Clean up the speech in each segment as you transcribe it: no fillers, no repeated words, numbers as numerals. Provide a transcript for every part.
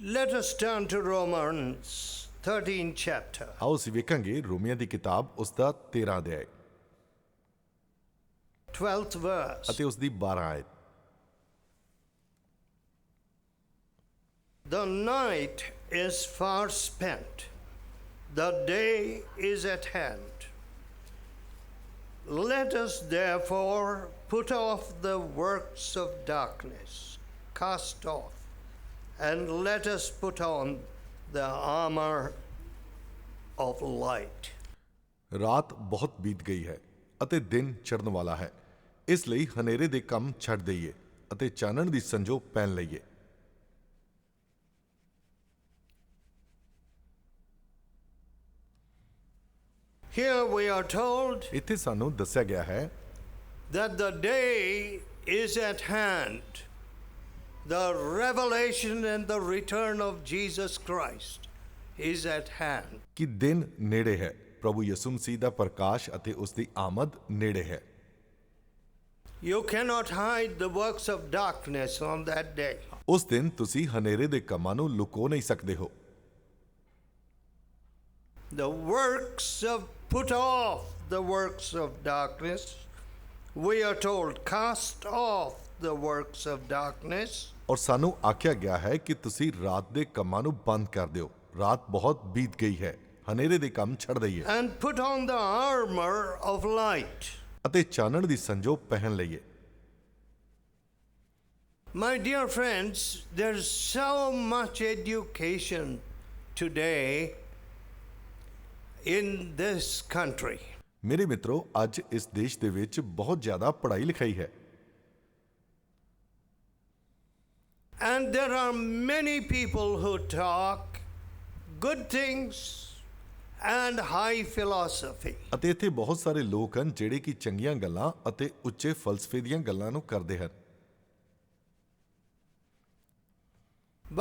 Let us turn to Romans 13 chapter. ਆਓ ਅਸੀਂ ਵੇਖਾਂਗੇ ਰੋਮੀਆਂ ਦੀ ਕਿਤਾਬ ਉਸ ਦਾ 13 ਅਧਿਆਇ 12th verse. ਅਤੇ ਉਸ ਦੀ 12 ਆਇਤ। The night is far spent, the day is at hand. Let us therefore put off the works of darkness, cast off, and let us put on the armor of light. ਰਾਤ ਬਹੁਤ ਬੀਤ ਗਈ ਹੈ ਅਤੇ ਦਿਨ ਚੜ੍ਹਨ ਵਾਲਾ ਹੈ, ਇਸ ਲਈ ਹਨੇਰੇ ਦੇ ਕੰਮ ਛੱਡ ਦਈਏ ਅਤੇ ਚਾਨਣ ਦੀ ਸੰਜੋ ਪਹਿਨ ਲਈਏ। Here we are told ਇੱਥੇ ਸਾਨੂੰ ਦੱਸਿਆ ਗਿਆ ਹੈ that the day is at hand. The revelation and the return of Jesus Christ is at hand. ਕਿ ਦਿਨ ਨੇੜੇ ਹੈ, ਪ੍ਰਭੂ ਯਿਸੂ ਮਸੀਹ ਦਾ ਪ੍ਰਕਾਸ਼ ਅਤੇ ਉਸ ਦੀ ਆਮਦ ਨੇੜੇ ਹੈ। You cannot hide the works of darkness on that day. ਉਸ ਦਿਨ ਤੁਸੀਂ ਹਨੇਰੇ ਦੇ ਕੰਮਾਂ ਨੂੰ ਲੁਕੋ ਨਹੀਂ ਸਕਦੇ ਹੋ। The works of put off the works of darkness. We are told cast off the works of darkness. ਔਰ ਸਾਨੂੰ ਆਖਿਆ ਗਿਆ ਹੈ ਕਿ ਤੁਸੀਂ ਰਾਤ ਦੇ ਕੰਮਾਂ ਨੂੰ ਬੰਦ ਕਰ ਦਿਓ। ਰਾਤ ਬਹੁਤ ਬੀਤ ਗਈ ਹੈ, ਹਨੇਰੇ ਦੇ ਕੰਮ ਛੱਡ ਦਈਏ And put on the armor of light. ਅਤੇ ਚਾਨਣ ਦੀ ਸੰਜੋ ਪਹਿਨ ਲਈਏ। My dear friends, there's so much education today in this country. ਮੇਰੇ ਮਿੱਤਰੋ, ਅੱਜ ਇਸ ਦੇਸ਼ ਦੇ ਵਿੱਚ ਬਹੁਤ ਜ਼ਿਆਦਾ ਪੜ੍ਹਾਈ ਲਿਖਾਈ ਹੈ And there are many people who talk good things and high philosophy. ਅਤੇ ਇੱਥੇ ਬਹੁਤ ਸਾਰੇ ਲੋਕ ਹਨ ਜਿਹੜੇ ਕਿ ਚੰਗੀਆਂ ਗੱਲਾਂ ਅਤੇ ਉੱਚੇ ਫਲਸਫੇ ਦੀਆਂ ਗੱਲਾਂ ਨੂੰ ਕਰਦੇ ਹਨ।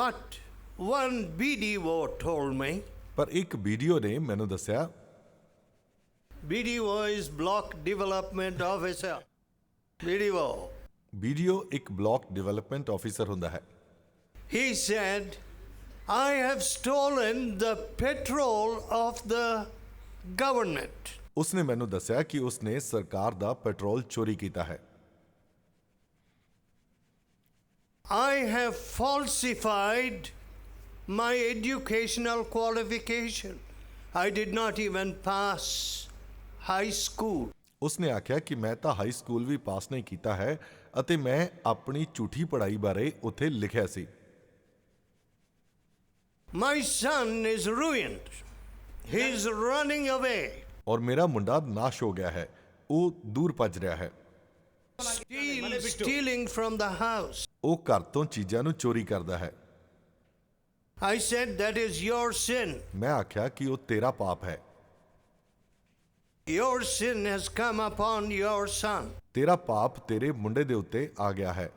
But one BDO told me, ਪਰ ਇੱਕ ਵੀਡੀਓ ਨੇ ਮੈਨੂੰ ਦੱਸਿਆ, BDO is Block Development Officer. BDO. Video ਇੱਕ ਬਲਾਕ ਡਿਵੈਲਪਮੈਂਟ ਆਫੀਸਰ ਹੁੰਦਾ ਹੈ। He said, I have stolen the petrol of the government. ਉਸਨੇ ਮੈਨੂੰ ਦੱਸਿਆ ਕਿ ਉਸਨੇ ਸਰਕਾਰ ਦਾ ਪੈਟਰੋਲ ਚੋਰੀ ਕੀਤਾ ਹੈ। I have falsified my educational qualification. I did not even pass high school. ਉਸਨੇ ਆਖਿਆ ਕਿ ਮੈਂ ਤਾਂ ਹਾਈ ਸਕੂਲ ਵੀ ਪਾਸ ਨਹੀਂ ਕੀਤਾ ਹੈ ਅਤੇ ਮੈਂ ਆਪਣੀ ਝੂਠੀ ਪੜ੍ਹਾਈ ਬਾਰੇ ਉੱਥੇ ਲਿਖਿਆ ਸੀ। My son is ruined. He is running away. ਔਰ ਮੇਰਾ ਮੁੰਡਾ ਨਾਸ਼ ਹੋ ਗਿਆ ਹੈ, ਉਹ ਦੂਰ ਭੱਜ ਰਿਹਾ ਹੈ। Stealing from the house. ਉਹ ਘਰ ਤੋਂ ਚੀਜ਼ਾਂ ਨੂੰ ਚੋਰੀ ਕਰਦਾ ਹੈ। I said, that is your sin. ਮੈਂ ਆਖਿਆ ਕਿ ਉਹ ਤੇਰਾ ਪਾਪ ਹੈ। Your sin has come upon your son. ਤੇਰਾ ਪਾਪ ਤੇਰੇ ਮੁੰਡੇ ਦੇ ਉੱਤੇ ਆ ਗਿਆ ਹੈ।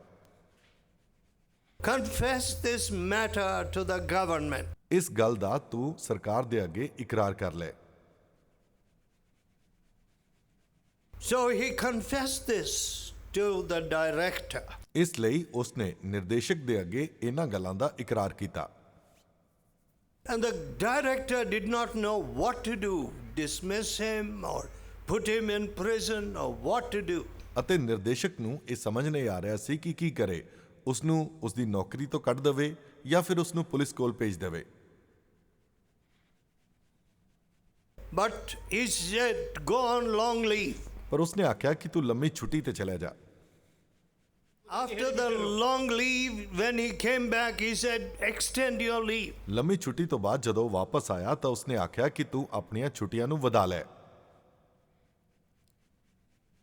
Confess this matter to the government. ਇਸ ਗੱਲ ਦਾ ਤੂੰ ਸਰਕਾਰ ਦੇ ਅੱਗੇ ਇਕਰਾਰ ਕਰ ਲੈ। So he confessed this to the director. ਇਸ ਲਈ ਉਸਨੇ ਨਿਰਦੇਸ਼ਕ ਦੇ ਅੱਗੇ ਇਹਨਾਂ ਗੱਲਾਂ ਦਾ ਇਕਰਾਰ ਕੀਤਾ। And the director did not know what to do, dismiss him or put him in prison or what to do. ਅਤੇ ਨਿਰਦੇਸ਼ਕ ਨੂੰ ਇਹ ਸਮਝ ਨਹੀਂ ਆ ਰਿਹਾ ਸੀ ਕਿ ਕੀ ਕਰੇ, ਉਸ ਨੂੰ ਉਸ ਦੀ ਨੌਕਰੀ ਤੋਂ ਕੱਢ ਦੇਵੇ ਜਾਂ ਫਿਰ ਉਸ ਨੂੰ ਪੁਲਿਸ ਕੋਲ ਭੇਜ ਦੇਵੇ। But he said, go on long leave. ਪਰ ਉਸਨੇ ਆਖਿਆ ਕਿ ਤੂੰ ਲੰਮੀ ਛੁੱਟੀ ਤੇ ਚਲਾ ਜਾ। After the long leave, when he came back, he said, extend your leave. ਲੰਮੀ ਛੁੱਟੀ ਤੋਂ ਬਾਅਦ ਜਦੋਂ ਵਾਪਸ ਆਇਆ ਤਾਂ ਉਸਨੇ ਆਖਿਆ ਕਿ ਤੂੰ ਆਪਣੀਆਂ ਛੁੱਟੀਆਂ ਨੂੰ ਵਧਾ ਲੈ।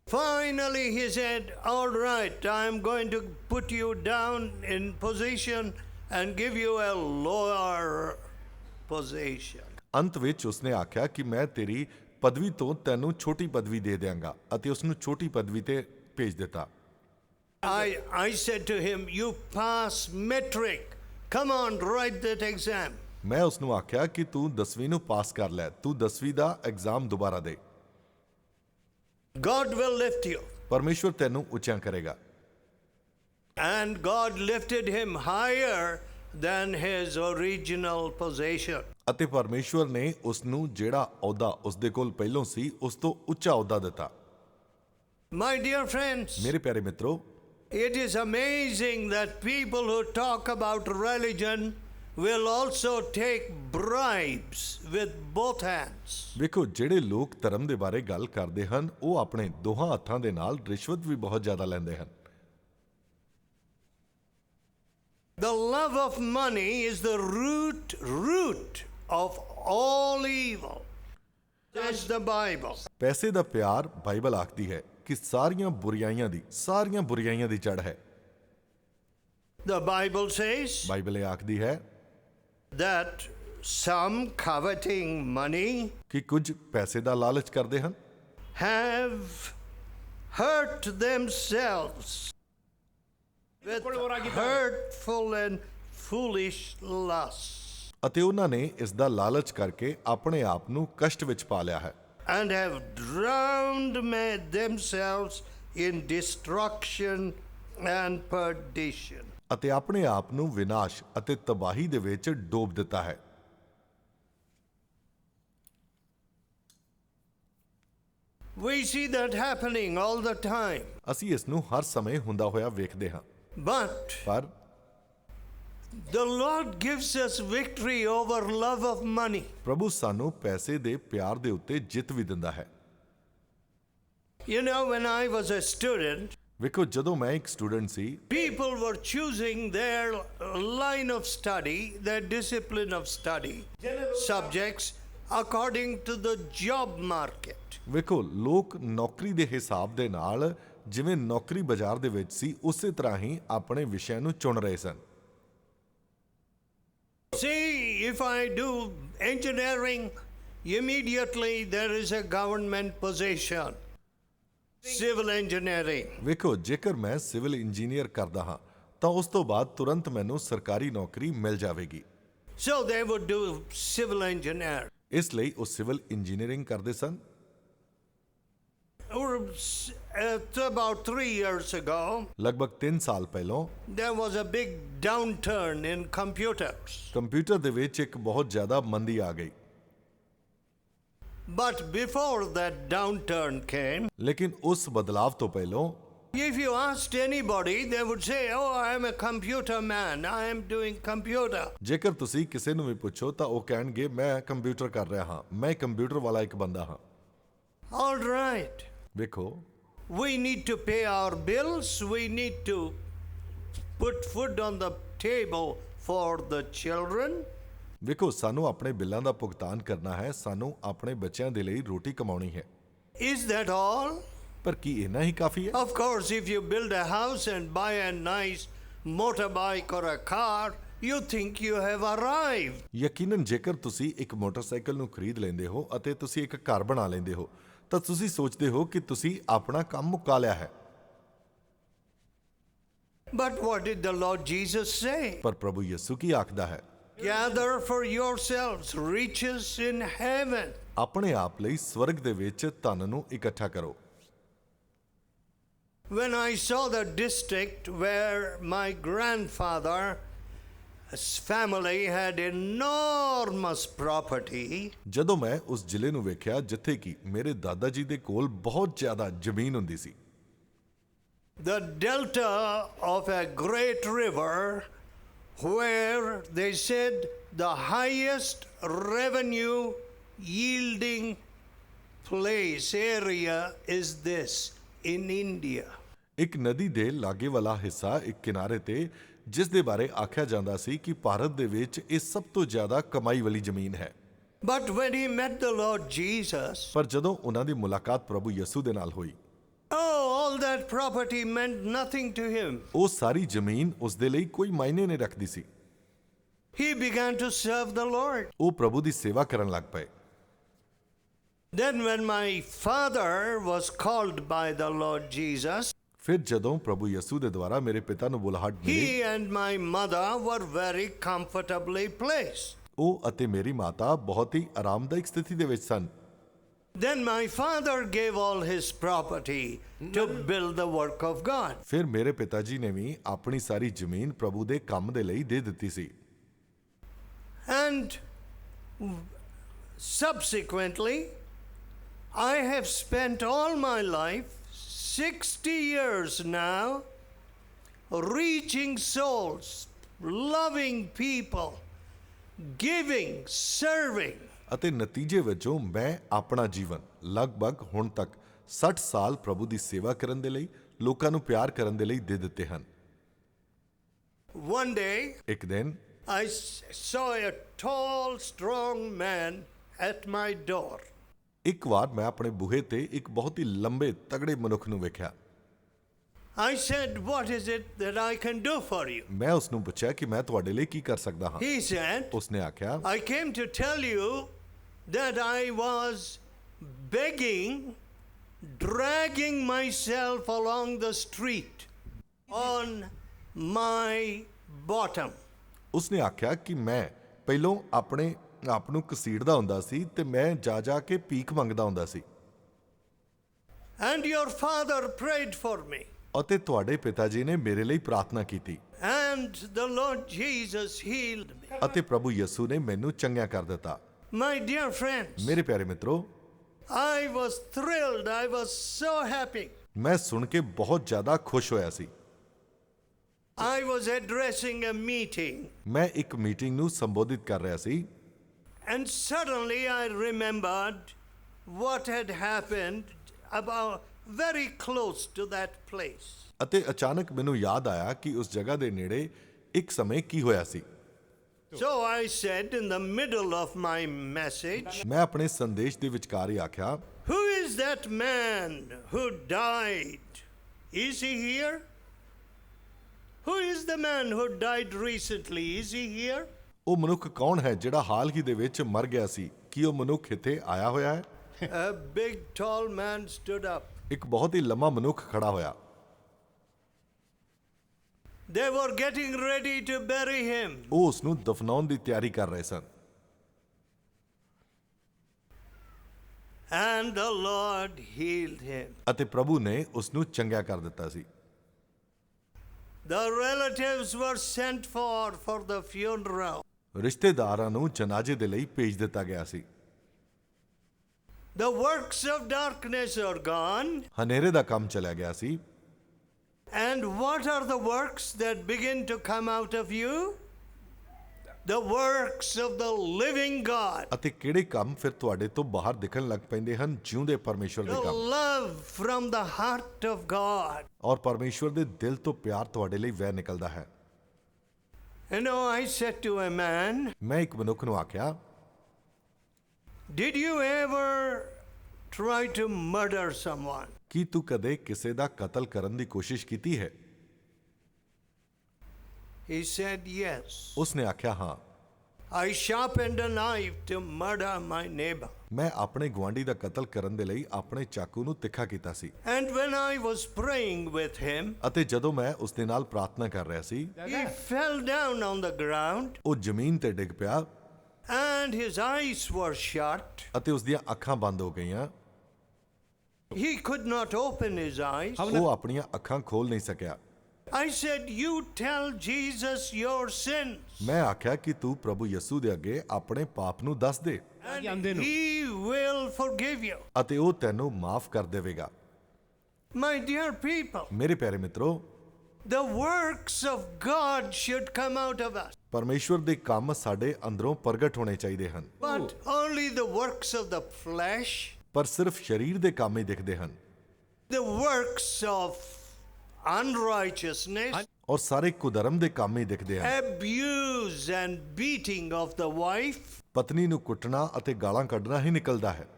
Finally, he said, all right, I'm going to put you down in position and give you a lower position. ਅੰਤ ਵਿੱਚ ਉਸਨੇ ਆਖਿਆ ਕਿ ਮੈਂ ਤੇਰੀ ਪਦਵੀ ਤੋਂ ਤੈਨੂੰ ਛੋਟੀ ਪਦਵੀ ਦੇ ਦਿਆਂਗਾ ਅਤੇ ਉਸ ਨੂੰ ਛੋਟੀ ਪਦਵੀ ਤੇ ਭੇਜ ਦਿੱਤਾ। I said to him, you pass metric. Come on, write that exam. ਮੈਂ ਉਸ ਨੂੰ ਆਖਿਆ ਕਿ ਤੂੰ 10ਵੀਂ ਨੂੰ ਪਾਸ ਕਰ ਲੈ, ਤੂੰ 10ਵੀਂ ਦਾ ਐਗਜ਼ਾਮ ਦੁਬਾਰਾ ਦੇ। God will lift you. ਪਰਮੇਸ਼ਵਰ ਤੈਨੂੰ ਉੱਚਾ ਕਰੇਗਾ। And God lifted him higher than his original possession. ਅਤੇ ਪਰਮੇਸ਼ਵਰ ਨੇ ਉਸ ਨੂੰ ਜਿਹੜਾ ਅਹੁਦਾ ਉਸ ਦੇ ਕੋਲ ਪਹਿਲੋਂ ਸੀ ਉਸ ਤੋਂ ਉੱਚਾ ਅਹੁਦਾ ਦਿੱਤਾ। My dear friends, ਮੇਰੇ ਪਿਆਰੇ ਮਿੱਤਰੋ, it is amazing that people who talk about religion will also take bribes with both hands. ਵੇਖੋ ਜਿਹੜੇ ਲੋਕ ਧਰਮ ਦੇ ਬਾਰੇ ਗੱਲ ਕਰਦੇ ਹਨ ਉਹ ਆਪਣੇ ਦੋਹਾਂ ਹੱਥਾਂ ਦੇ ਨਾਲ ਰਿਸ਼ਵਤ ਵੀ ਬਹੁਤ ਜ਼ਿਆਦਾ ਲੈਂਦੇ ਹਨ। The love of money is the root of all evil. That's the Bible. ਪੈਸੇ ਦਾ ਪਿਆਰ ਬਾਈਬਲ ਆਖਦੀ ਹੈ ਕਿ ਸਾਰੀਆਂ ਬੁਰਾਈਆਂ ਦੀ ਜੜ ਹੈ। The Bible says ਬਾਈਬਲ ਇਹ ਆਖਦੀ ਹੈ that some coveting money ਕਿ ਕੁਝ ਪੈਸੇ ਦਾ ਲਾਲਚ ਕਰਦੇ ਹਨ have hurt themselves with hurtful and foolish lusts, ਅਤੇ ਉਹਨਾਂ ਨੇ ਇਸ ਦਾ ਲਾਲਚ ਕਰਕੇ ਆਪਣੇ ਆਪ ਨੂੰ ਕਸ਼ਟ ਵਿੱਚ ਪਾ ਲਿਆ ਹੈ and have drowned themselves in destruction and perdition. ਅਤੇ ਆਪਣੇ ਆਪ ਨੂੰ ਵਿਨਾਸ਼ ਅਤੇ ਤਬਾਹੀ ਦੇ ਵਿੱਚ ਡੋਬ ਦਿੱਤਾ ਹੈ। We see that happening all the time. ਅਸੀਂ ਇਸ ਨੂੰ ਹਰ ਸਮੇਂ ਹੁੰਦਾ ਹੋਇਆ ਵੇਖਦੇ ਹਾਂ, But ਪਰ the Lord gives us victory over love of money. ਪ੍ਰਭੂ ਸਾਨੂੰ ਪੈਸੇ ਦੇ ਪਿਆਰ ਦੇ ਉੱਤੇ ਜਿੱਤ ਵੀ ਦਿੰਦਾ ਹੈ। You know, when I was a student, ਵੇਖੋ ਜਦੋਂ ਮੈਂ ਇੱਕ student C people were choosing their line of study, their discipline of study, subjects according to the job market. ਵੇਖੋ ਲੋਕ ਨੌਕਰੀ ਦੇ ਹਿਸਾਬ ਦੇ ਨਾਲ ਜਿਵੇਂ ਨੌਕਰੀ ਬਾਜ਼ਾਰ ਦੇ ਵਿੱਚ ਸੀ ਉਸੇ ਤਰ੍ਹਾਂ ਹੀ ਆਪਣੇ ਵਿਸ਼ਿਆਂ ਨੂੰ ਚੁਣ ਰਹੇ ਸਨ। See, if I do engineering, immediately there is a government position. Civil engineering. ਵੇਖੋ ਜੇਕਰ ਮੈਂ ਸਿਵਲ ਇੰਜੀਨੀਅਰ ਕਰਦਾ ਹਾਂ ਤਾਂ ਉਸ ਤੋਂ ਬਾਅਦ ਤੁਰੰਤ ਮੈਨੂੰ ਸਰਕਾਰੀ ਨੌਕਰੀ ਮਿਲ ਜਾਵੇਗੀ। So they would do civil engineer. ਇਸ ਲਈ ਉਹ ਸਿਵਲ ਇੰਜੀਨੀਅਰਿੰਗ ਕਰਦੇ ਸਨ। About 3 years ago, ਲਗਭਗ 3 ਸਾਲ ਪਹਿਲਾਂ there was a big downturn in computers. Computer ਦੇ ਵਿੱਚ ਇੱਕ ਬਹੁਤ ਜ਼ਿਆਦਾ ਮੰਦੀ ਆ ਗਈ। But before that downturn came, ਲੇਕਿਨ ਉਸ ਬਦਲਾਵ ਤੋਂ ਪਹਿਲਾਂ if you asked anybody, they would say, oh, I am a computer man, I am doing computer. ਜੇਕਰ ਤੁਸੀਂ ਕਿਸੇ ਨੂੰ ਵੀ ਪੁੱਛੋ ਤਾਂ ਉਹ ਕਹਿਣਗੇ ਮੈਂ ਕੰਪਿਊਟਰ ਕਰ ਰਿਹਾ ਹਾਂ, ਮੈਂ ਕੰਪਿਊਟਰ ਵਾਲਾ ਇੱਕ ਬੰਦਾ ਹਾਂ। All right. ਵੇਖੋ We need to pay our bills, we need to put food on the table for the children. ਵੇਖੋ ਸਾਨੂੰ ਆਪਣੇ ਬਿੱਲਾਂ ਦਾ ਭੁਗਤਾਨ ਕਰਨਾ ਹੈ, ਸਾਨੂੰ ਆਪਣੇ ਬੱਚਿਆਂ ਦੇ ਲਈ ਰੋਟੀ ਕਮਾਉਣੀ ਹੈ। Is that all? ਪਰ ਕੀ ਇੰਨਾ ਹੀ ਕਾਫੀ ਹੈ? Of course, if you build a house and buy a nice motorbike or a car, you think you have arrived. ਯਕੀਨਨ ਜੇਕਰ ਤੁਸੀਂ ਇੱਕ ਮੋਟਰਸਾਈਕਲ ਨੂੰ ਖਰੀਦ ਲੈਂਦੇ ਹੋ ਅਤੇ ਤੁਸੀਂ ਇੱਕ ਘਰ ਬਣਾ ਲੈਂਦੇ ਹੋ ਤਾਂ ਤੁਸੀਂ ਸੋਚਦੇ ਹੋ ਕਿ ਤੁਸੀਂ ਆਪਣਾ ਕੰਮ ਮੁਕਾ ਲਿਆ ਹੈ। But what did the Lord Jesus say? ਪਰ ਪ੍ਰਭੂ ਯਿਸੂ ਕੀ ਆਖਦਾ ਹੈ? Gather for yourselves riches in heaven. ਆਪਣੇ ਆਪ ਲਈ ਸਵਰਗ ਦੇ ਵਿੱਚ ਧਨ ਨੂੰ ਇਕੱਠਾ ਕਰੋ। When I saw the district where my grandfather's family had enormous property, ਜਦੋਂ ਮੈਂ ਉਸ ਜ਼ਿਲ੍ਹੇ ਨੂੰ ਵੇਖਿਆ ਜਿੱਥੇ ਕਿ ਮੇਰੇ ਦਾਦਾ ਜੀ ਦੇ ਕੋਲ ਬਹੁਤ ਜ਼ਿਆਦਾ ਜ਼ਮੀਨ ਹੁੰਦੀ ਸੀ, the delta of a great river where they said the highest revenue yielding area is this in India. ਇੱਕ ਨਦੀ ਦੇ ਲਾਗੇ ਵਾਲਾ ਹਿੱਸਾ ਇੱਕ ਕਿਨਾਰੇ ਤੇ ਜਿਸ ਦੇ ਬਾਰੇ ਆਖਿਆ ਜਾਂਦਾ ਸੀ ਕਿ ਭਾਰਤ ਦੇ ਵਿੱਚ ਇਹ ਸਭ ਤੋਂ ਜ਼ਿਆਦਾ ਕਮਾਈ ਵਾਲੀ ਜ਼ਮੀਨ ਹੈ। But when he met the Lord Jesus, ਪਰ ਜਦੋਂ ਉਹਨਾਂ ਦੀ ਮੁਲਾਕਾਤ ਪ੍ਰਭੂ ਯਿਸੂ ਦੇ ਨਾਲ ਹੋਈ, all that property meant nothing to him. ਉਹ ਸਾਰੀ ਜ਼ਮੀਨ ਉਸ ਦੇ ਲਈ ਕੋਈ ਮਾਇਨੇ ਨਹੀਂ ਰੱਖਦੀ ਸੀ। He began to serve the Lord. ਉਹ ਪ੍ਰਭੂ ਦੀ ਸੇਵਾ ਕਰਨ ਲੱਗ ਪਏ। Then when my father was called by the Lord Jesus, ਫਿਰ ਜਦੋਂ ਪ੍ਰਭੂ ਯਿਸੂ ਦੇ ਦੁਆਰਾ ਮੇਰੇ ਪਿਤਾ ਨੂੰ ਬੁਲਾਹਟ ਮਿਲੀ, he and my mother were very comfortably placed. ਉਹ ਅਤੇ ਮੇਰੀ ਮਾਤਾ ਬਹੁਤ ਹੀ ਆਰਾਮਦਾਇਕ ਸਥਿਤੀ ਦੇ ਵਿੱਚ ਸਨ। Then my father gave all his property to build the work of God. ਫਿਰ ਮੇਰੇ ਪਿਤਾ ਜੀ ਨੇ ਵੀ ਆਪਣੀ ਸਾਰੀ ਜ਼ਮੀਨ ਪ੍ਰਭੂ ਦੇ ਕੰਮ ਦੇ ਲਈ ਦੇ ਦਿੱਤੀ ਸੀ। And subsequently, I have spent all my life, 60 years now, reaching souls, loving people, giving, serving. ਅਤੇ ਨਤੀਜੇ ਵਜੋਂ ਮੈਂ ਆਪਣਾ ਜੀਵਨ ਲਗਭਗ ਹੁਣ ਤੱਕ 60 ਸਾਲ ਪ੍ਰਭੂ ਦੀ ਸੇਵਾ ਕਰਨ ਦੇ ਲਈ, ਲੋਕਾਂ ਨੂੰ ਪਿਆਰ ਕਰਨ ਦੇ ਲਈ ਦੇ ਦਿੱਤੇ ਹਨ। One day, ਇੱਕ ਦਿਨ I saw a tall, strong man at my door. ਇੱਕ ਵਾਰ ਮੈਂ ਆਪਣੇ ਬੂਹੇ ਤੇ ਇੱਕ ਬਹੁਤ ਹੀ ਲੰਬੇ ਤਗੜੇ ਮਨੁੱਖ ਨੂੰ ਵੇਖਿਆ। I said, "What is it that I can do for you?" ਮੈਂ ਉਸ ਨੂੰ ਪੁੱਛਿਆ ਕਿ ਮੈਂ ਤੁਹਾਡੇ ਲਈ ਕੀ ਕਰ ਸਕਦਾ ਹਾਂ। He said, ਉਸਨੇ ਆਖਿਆ, "I came to tell you that I was begging, dragging myself along the street on my bottom." ਉਸਨੇ ਆਖਿਆ ਕਿ ਮੈਂ ਪਹਿਲੋਂ ਆਪਣੇ ਆਪ ਨੂੰ ਘਸੀੜਦਾ ਹੁੰਦਾ ਸੀ ਤੇ ਮੈਂ ਜਾ ਕੇ ਭੀਖ ਮੰਗਦਾ ਹੁੰਦਾ ਸੀ। And your father prayed for me. ਅਤੇ ਤੁਹਾਡੇ ਪਿਤਾ ਜੀ ਨੇ ਮੇਰੇ ਲਈ ਪ੍ਰਾਰਥਨਾ ਕੀਤੀ And the Lord Jesus healed me. ਅਤੇ ਪ੍ਰਭੂ ਯਿਸੂ ਨੇ ਮੈਨੂੰ ਚੰਗਾ ਕਰ ਦਿੱਤਾ। My dear friends, ਮੇਰੇ ਪਿਆਰੇ ਮਿੱਤਰੋ, I was thrilled. I was so happy. ਮੈਂ ਸੁਣ ਕੇ ਬਹੁਤ ਜ਼ਿਆਦਾ ਖੁਸ਼ ਹੋਇਆ ਸੀ। I was addressing a meeting, ਮੈਂ ਇੱਕ ਮੀਟਿੰਗ ਨੂੰ ਸੰਬੋਧਿਤ ਕਰ ਰਿਹਾ ਸੀ and suddenly I remembered what had happened about very close to that place. ਅਤੇ ਅਚਾਨਕ ਮੈਨੂੰ ਯਾਦ ਆਇਆ ਕਿ ਉਸ ਜਗ੍ਹਾ ਦੇ ਨੇੜੇ ਇੱਕ ਸਮੇਂ ਕੀ ਹੋਇਆ ਸੀ। So I said in the middle of my message, ਮੈਂ ਆਪਣੇ ਸੰਦੇਸ਼ ਦੇ ਵਿਚਕਾਰ ਹੀ ਆਖਿਆ, "Who is that man who died? Is he here? Who is the man who died recently? Is he here?" ਉਹ ਮਨੁੱਖ ਕੌਣ ਹੈ ਜਿਹੜਾ ਹਾਲ ਹੀ ਦੇ ਵਿੱਚ ਮਰ ਗਿਆ ਸੀ? ਕੀ ਉਹ ਮਨੁੱਖ ਇੱਥੇ ਆਇਆ ਹੋਇਆ ਹੈ? A big tall man stood up. ਇੱਕ ਬਹੁਤ ਹੀ ਲੰਮਾ ਮਨੁੱਖ ਖੜਾ ਹੋਇਆ। They were getting ready to bury him. ਉਹ ਉਸ ਨੂੰ ਦਫਨਾਉਣ ਦੀ ਤਿਆਰੀ ਕਰ ਰਹੇ ਸਨ And the Lord healed him. ਅਤੇ ਪ੍ਰਭੂ ਨੇ ਉਸ ਨੂੰ ਚੰਗਾ ਕਰ ਦਿੱਤਾ ਸੀ। The relatives were sent for the funeral. ਰਿਸ਼ਤੇਦਾਰਾਂ ਨੂੰ ਜਨਾਜ਼ੇ ਦੇ ਲਈ ਭੇਜ ਦਿੱਤਾ ਗਿਆ ਸੀ। The works of darkness are gone. ਹਨੇਰੇ ਦਾ ਕੰਮ ਚਲਿਆ ਗਿਆ ਸੀ। And what are the works that begin to come out of you? The works of the living God. ਅਤੇ ਕਿਹੜੇ ਕੰਮ ਫਿਰ ਤੁਹਾਡੇ ਤੋਂ ਬਾਹਰ ਦਿਖਣ ਲੱਗ ਪੈਂਦੇ ਹਨ? ਜਿਉਂਦੇ ਪਰਮੇਸ਼ਵਰ ਦੇ The ਕੰਮ, love from the heart of God. ਔਰ ਪਰਮੇਸ਼ਵਰ ਦੇ ਦਿਲ ਤੋਂ ਪਿਆਰ ਤੁਹਾਡੇ ਲਈ ਵਹਿ ਨਿਕਲਦਾ ਹੈ। You know, I said to a man, ਮੈਂ ਇੱਕ ਮਨੁੱਖ ਨੂੰ ਆਖਿਆ, "Did you ever try to murder someone?" ਕੀ ਤੂੰ ਕਦੇ ਕਿਸੇ ਦਾ ਕਤਲ ਕਰਨ ਦੀ ਕੋਸ਼ਿਸ਼ ਕੀਤੀ ਹੈ? He said, "Yes. ਉਸਨੇ ਆਖਿਆ, ਹਾਂ, I sharpened a knife to murder my neighbor. ਮੈਂ ਆਪਣੇ ਗੁਆਂਢੀ ਦਾ ਕਤਲ ਕਰਨ ਦੇ ਲਈ ਆਪਣੇ ਚਾਕੂ ਨੂੰ ਤਿੱਖਾ ਕੀਤਾ ਸੀ। And when I was praying with him, ਅਤੇ ਜਦੋਂ ਮੈਂ ਉਸ ਦੇ ਨਾਲ ਪ੍ਰਾਰਥਨਾ ਕਰ ਰਿਹਾ ਸੀ, he fell down on the ground ਉਹ ਜ਼ਮੀਨ ਤੇ ਡਿੱਗ ਪਿਆ and his eyes were shut. ਅਤੇ ਉਸ ਦੀਆਂ ਅੱਖਾਂ ਬੰਦ ਹੋ ਗਈਆਂ। He could not open his eyes. ਉਹ ਆਪਣੀਆਂ ਅੱਖਾਂ ਖੋਲ ਨਹੀਂ ਸਕਿਆ। I said, "You tell Jesus your sins, ਮੈਂ ਆਖਿਆ ਕਿ ਤੂੰ ਪ੍ਰਭੂ ਯਿਸੂ ਦੇ ਅੱਗੇ ਆਪਣੇ ਪਾਪ ਨੂੰ ਦੱਸ ਦੇ and he will forgive you." ਅਤੇ ਉਹ ਤੈਨੂੰ ਮਾਫ ਕਰ ਦੇਵੇਗਾ। My dear people, ਮੇਰੇ ਪਿਆਰੇ ਮਿੱਤਰੋ, the works of God should come out of us, ਪਰਮੇਸ਼ਵਰ ਦੇ ਕੰਮ ਸਾਡੇ ਅੰਦਰੋਂ ਪ੍ਰਗਟ ਹੋਣੇ ਚਾਹੀਦੇ ਹਨ, but only the works of the flesh, ਪਰ ਸਿਰਫ ਸਰੀਰ ਦੇ ਕੰਮ ਹੀ ਦਿਖਦੇ ਹਨ। the works of unrighteousness, ਔਰ ਸਾਰੇ ਕੁਧਰਮ ਦੇ ਕੰਮ ਹੀ ਦਿਖਦੇ ਹਨ। abuse and beating of the wife, ਪਤਨੀ ਨੂੰ ਕੁੱਟਣਾ ਅਤੇ ਗਾਲਾਂ ਕੱਢਣਾ ਹੀ ਨਿਕਲਦਾ ਹੈ,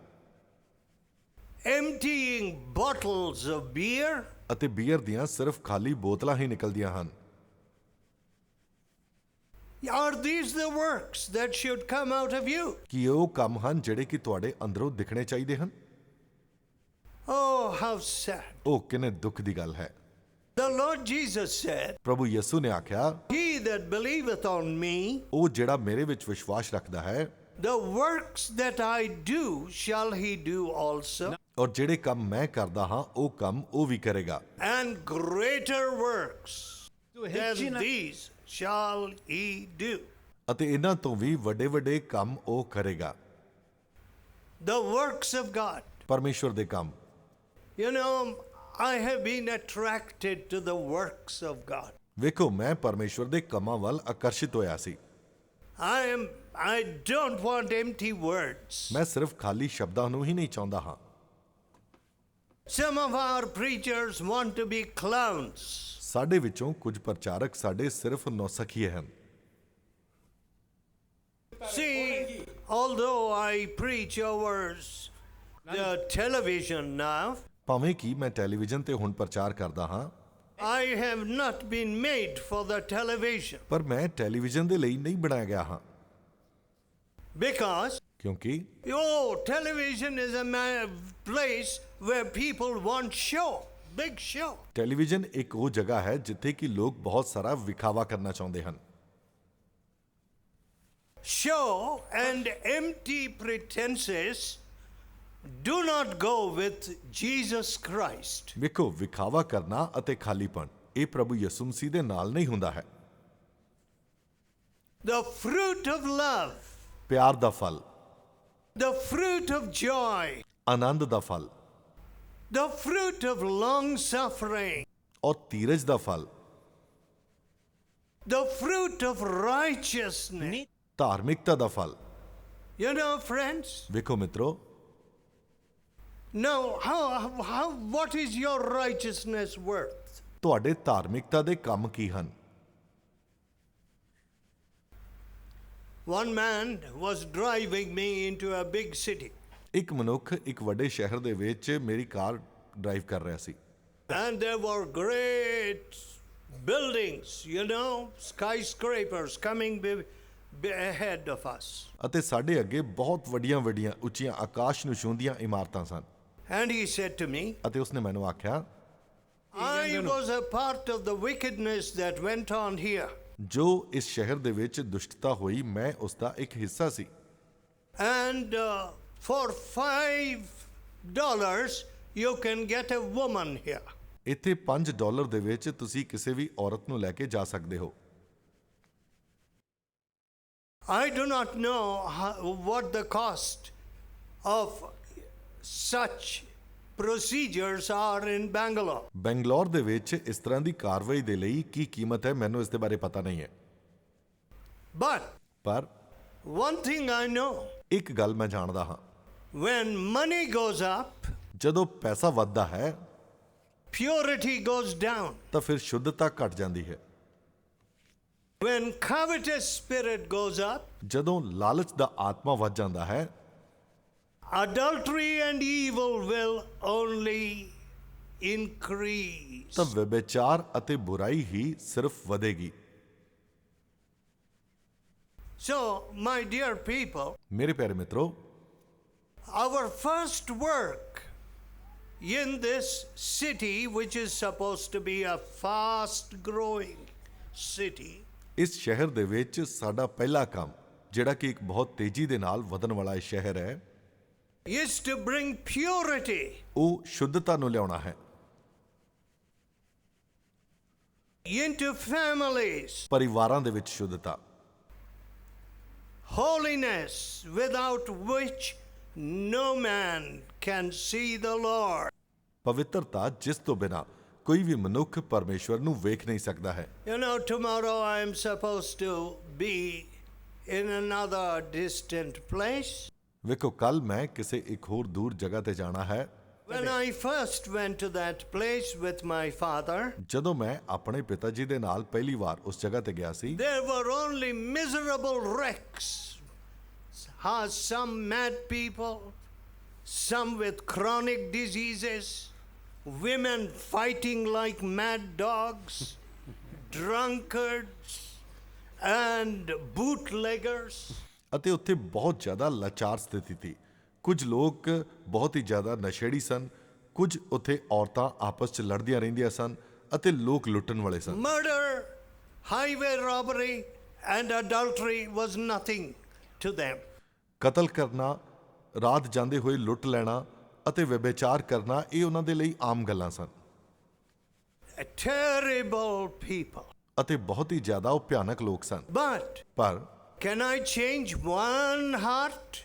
emptying bottles of beer, ਅਤੇ ਬੀਅਰ ਦੀਆਂ ਸਿਰਫ ਖਾਲੀ ਬੋਤਲਾਂ ਹੀ ਨਿਕਲਦੀਆਂ ਹਨ। are these the works that should come out of you? ਕੀ ਉਹ ਕੰਮ ਹਨ ਜਿਹੜੇ ਕਿ ਤੁਹਾਡੇ ਅੰਦਰੋਂ ਦਿਖਣੇ ਚਾਹੀਦੇ ਹਨ? Oh, how sad. ਉਹ ਕਿੰਨੇ ਦੁੱਖ ਦੀ ਗੱਲ ਹੈ। The Lord Jesus said, ਪ੍ਰਭੂ ਯਿਸੂ ਨੇ ਆਖਿਆ, "He that believeth on me, ਉਹ ਜਿਹੜਾ ਮੇਰੇ ਵਿੱਚ ਵਿਸ਼ਵਾਸ ਰੱਖਦਾ ਹੈ, the works that I do shall he do also, ਔਰ ਜਿਹੜੇ ਕੰਮ ਮੈਂ ਕਰਦਾ ਹਾਂ ਉਹ ਕੰਮ ਉਹ ਵੀ ਕਰੇਗਾ, and greater works than these shall he do." ਅਤੇ ਇਹਨਾਂ ਤੋਂ ਵੀ ਵੱਡੇ ਵੱਡੇ ਕੰਮ ਉਹ ਕਰੇਗਾ। The works of God. ਪਰਮੇਸ਼ਵਰ ਦੇ ਕੰਮ। You know, I have been attracted to the works of God. ਵੇਖੋ, ਮੈਂ ਪਰਮੇਸ਼ਵਰ ਦੇ ਕੰਮਾਂ ਵੱਲ ਆਕਰਸ਼ਿਤ ਹੋਇਆ ਸੀ। I don't want empty words. ਮੈਂ ਸਿਰਫ ਖਾਲੀ ਸ਼ਬਦਾਂ ਨੂੰ ਹੀ ਨਹੀਂ ਚਾਹੁੰਦਾ ਹਾਂ। Some of our preachers want to be clowns. ਸਾਡੇ ਵਿੱਚੋਂ ਕੁਝ ਪ੍ਰਚਾਰਕ ਸਾਡੇ ਸਿਰਫ ਨੌਸਖੀਏ ਹਨ। See, although I preach over the television now, ਭਾਵੇਂ ਕਿ ਮੈਂ ਟੈਲੀਵਿਜ਼ਨ ਤੇ ਹੁਣ ਪ੍ਰਚਾਰ ਕਰਦਾ ਹਾਂ, I have not been made for the television. ਪਰ ਮੈਂ ਟੈਲੀਵਿਜ਼ਨ ਦੇ ਲਈ ਨਹੀਂ ਬਣਾਇਆ ਗਿਆ ਹਾਂ। Because, ਕਿਉਂਕਿ television is a place where people want show, big show. Television ਇੱਕ ਉਹ ਜਗ੍ਹਾ ਹੈ ਜਿੱਥੇ ਕਿ ਲੋਕ ਬਹੁਤ ਸਾਰਾ ਵਿਖਾਵਾ ਕਰਨਾ ਚਾਹੁੰਦੇ ਹਨ। Show and empty pretenses do not go with Jesus Christ. ਵੇਖੋ, ਵਿਖਾਵਾ ਕਰਨਾ ਅਤੇ ਖਾਲੀਪਨ ਇਹ ਪ੍ਰਭੂ ਯਿਸੂ ਮਸੀਹ ਦੇ ਨਾਲ ਨਹੀਂ ਹੁੰਦਾ ਹੈ। The fruit of love, ਪਿਆਰ ਦਾ ਫਲ, the fruit of joy, ਆਨੰਦ ਦਾ ਫਲ the fruit of long suffering, ਔਰ ਧੀਰਜ ਦਾ ਫਲ, the fruit of righteousness. ਧਾਰਮਿਕਤਾ ਦਾ ਫਲ। You know, friends, ਵੇਖੋ ਮਿੱਤਰੋ, now what is your righteousness worth? ਤੁਹਾਡੇ ਧਾਰਮਿਕਤਾ ਦੇ ਕੰਮ ਕੀ ਹਨ? One man was driving me into a big city. ਇੱਕ ਮਨੁੱਖ ਇੱਕ ਵੱਡੇ ਸ਼ਹਿਰ ਦੇ ਵਿੱਚ ਮੇਰੀ ਕਾਰ ਡਰਾਈਵ ਕਰ ਰਿਹਾ ਸੀ। And there were great buildings, you know, skyscrapers coming ahead of us. ਅਤੇ ਸਾਡੇ ਅੱਗੇ ਬਹੁਤ ਵੱਡੀਆਂ ਵੱਡੀਆਂ ਉੱਚੀਆਂ ਆਕਾਸ਼ ਨੂੰ ਛੂੰਹਦੀਆਂ ਇਮਾਰਤਾਂ ਸਨ। And he said to me, ਅਤੇ ਉਸਨੇ ਮੈਨੂੰ ਆਖਿਆ, I was a part of the wickedness that went on here. ਜੋ ਇਸ ਸ਼ਹਿਰ ਦੇ ਵਿੱਚ ਦੁਸ਼ਟਤਾ ਹੋਈ, ਮੈਂ ਉਸ ਦਾ ਇੱਕ ਹਿੱਸਾ ਸੀ। And for $5 you can get a woman here. ਇੱਥੇ $5 ਦੇ ਵਿੱਚ ਤੁਸੀਂ ਕਿਸੇ ਵੀ ਔਰਤ ਨੂੰ ਲੈ ਕੇ ਜਾ ਸਕਦੇ ਹੋ। I do not know what the cost of such procedures are in Bangalore. Bangalore ਦੇ ਵਿੱਚ ਇਸ ਤਰ੍ਹਾਂ ਦੀ ਕਾਰਵਾਈ ਦੇ ਲਈ ਕੀ ਕੀਮਤ ਹੈ, ਮੈਨੂੰ ਇਸ ਦੇ ਬਾਰੇ ਪਤਾ ਨਹੀਂ ਹੈ। But ਪਰ one thing I know, ਇੱਕ ਗੱਲ ਮੈਂ ਜਾਣਦਾ ਹਾਂ, when money goes up, ਜਦੋਂ ਪੈਸਾ ਵੱਧਦਾ ਹੈ purity goes down. ਤਾਂ ਫਿਰ ਸ਼ੁੱਧਤਾ ਘਟ ਜਾਂਦੀ ਹੈ। When covetous spirit goes up, ਜਦੋਂ ਲਾਲਚ ਦਾ ਆਤਮਾ ਵੱਧ ਜਾਂਦਾ ਹੈ, adultery and evil will only increase. ਤਾਂ ਵਿਭਚਾਰ ਅਤੇ ਬੁਰਾਈ ਹੀ ਸਿਰਫ ਵਧੇਗੀ। So, my dear people, ਮੇਰੇ ਪਿਆਰੇ ਮਿੱਤਰੋ, our first work in this city, which is supposed to be a fast growing city, ਇਸ ਸ਼ਹਿਰ ਦੇ ਵਿੱਚ ਸਾਡਾ ਪਹਿਲਾ ਕੰਮ, ਜਿਹੜਾ ਕਿ ਇੱਕ ਬਹੁਤ ਤੇਜ਼ੀ ਦੇ ਨਾਲ ਵਧਣ ਵਾਲਾ ਇਹ ਸ਼ਹਿਰ ਹੈ, is to bring purity ਉਹ ਸ਼ੁੱਧਤਾ ਨੂੰ ਲਿਆਉਣਾ ਹੈ into families, ਪਰਿਵਾਰਾਂ ਦੇ ਵਿੱਚ ਸ਼ੁੱਧਤਾ, holiness without which no man can see the Lord. ਪਵਿੱਤਰਤਾ ਜਿਸ ਤੋਂ ਬਿਨਾਂ ਕੋਈ ਵੀ ਮਨੁੱਖ ਪਰਮੇਸ਼ਵਰ ਨੂੰ ਵੇਖ ਨਹੀਂ ਸਕਦਾ ਹੈ। You know, tomorrow I am supposed to be in another distant place. ਵੇਖੋ, ਕੱਲ ਮੈਂ ਕਿਸੇ ਇੱਕ ਹੋਰ ਦੂਰ ਜਗ੍ਹਾ ਤੇ ਜਾਣਾ ਹੈ। When I first went to that place with my father, ਜਦੋਂ ਮੈਂ ਆਪਣੇ ਪਿਤਾ ਜੀ ਦੇ ਨਾਲ ਪਹਿਲੀ ਵਾਰ ਉਸ ਜਗ੍ਹਾ ਤੇ ਗਿਆ ਸੀ, there were only miserable wrecks. Some mad people, some with chronic diseases, women fighting like mad dogs, drunkards, and bootleggers. ਅਤੇ ਉੱਥੇ ਬਹੁਤ ਜ਼ਿਆਦਾ ਲਾਚਾਰ ਸਥਿਤੀ ਸੀ। ਕੁਝ ਲੋਕ ਬਹੁਤ ਹੀ ਜ਼ਿਆਦਾ ਨਸ਼ੇੜੀ ਸਨ, ਕੁਝ ਉੱਥੇ ਔਰਤਾਂ ਆਪਸ 'ਚ ਲੜਦੀਆਂ ਰਹਿੰਦੀਆਂ ਸਨ ਅਤੇ ਲੋਕ ਲੁੱਟਣ ਵਾਲੇ ਸਨ। Murder, highway robbery, and adultery was nothing to them. ਕਤਲ ਕਰਨਾ, ਰਾਤ ਜਾਂਦੇ ਹੋਏ ਲੁੱਟ ਲੈਣਾ ਅਤੇ ਵਿਭਚਾਰ ਕਰਨਾ, ਇਹ ਉਹਨਾਂ ਦੇ ਲਈ ਆਮ ਗੱਲਾਂ ਸਨ। Terrible people. ਅਤੇ ਬਹੁਤ ਹੀ ਜ਼ਿਆਦਾ ਉਹ ਭਿਆਨਕ ਲੋਕ ਸਨ। But ਪਰ Can I change one heart?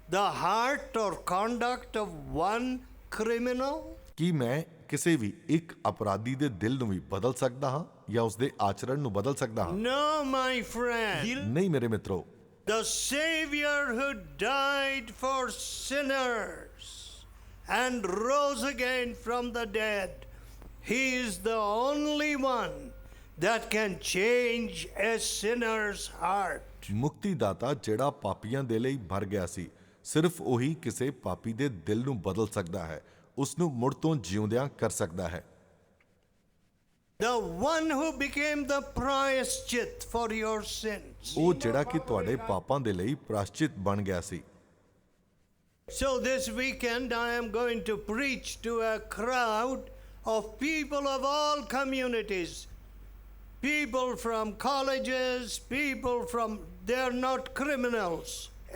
The heart or conduct of one criminal? ਕੀ ਮੈਂ ਕਿਸੇ ਵੀ ਇੱਕ ਅਪਰਾਧੀ ਦੇ ਦਿਲ ਨੂੰ ਵੀ ਬਦਲ ਸਕਦਾ ਹਾਂ ਜਾਂ ਉਸ ਦੇ ਆਚਰਣ ਨੂੰ ਬਦਲ ਸਕਦਾ ਹਾਂ? No, my friend. ਨਹੀਂ ਮੇਰੇ ਮਿੱਤਰੋ, The Savior who died for sinners and rose again from the dead, He is the only one that can change a sinner's heart. ਮੁਕਤੀ ਦਾਤਾ ਜਿਹੜਾ ਪਾਪੀਆਂ ਦੇ ਲਈ ਮਰ ਗਿਆ ਸੀ, ਸਿਰਫ ਉਹੀ ਕਿਸੇ ਪਾਪੀ ਦੇ ਦਿਲ ਨੂੰ ਬਦਲ ਸਕਦਾ ਹੈ, ਉਸ ਨੂੰ ਮੁੜ ਤੋਂ ਜਿਉਂਦਿਆਂ ਕਰ ਸਕਦਾ ਹੈ। The one who became the प्रायश्चित for your sins. ਉਹ ਜਿਹੜਾ ਕਿ ਤੁਹਾਡੇ ਪਾਪਾਂ ਦੇ ਲਈ ਪ੍ਰਾਸ਼ਚਿਤ ਬਣ ਗਿਆ ਸੀ। So this weekend I am going to preach to a crowd of people of all communities. People from colleges, people from, they're not criminals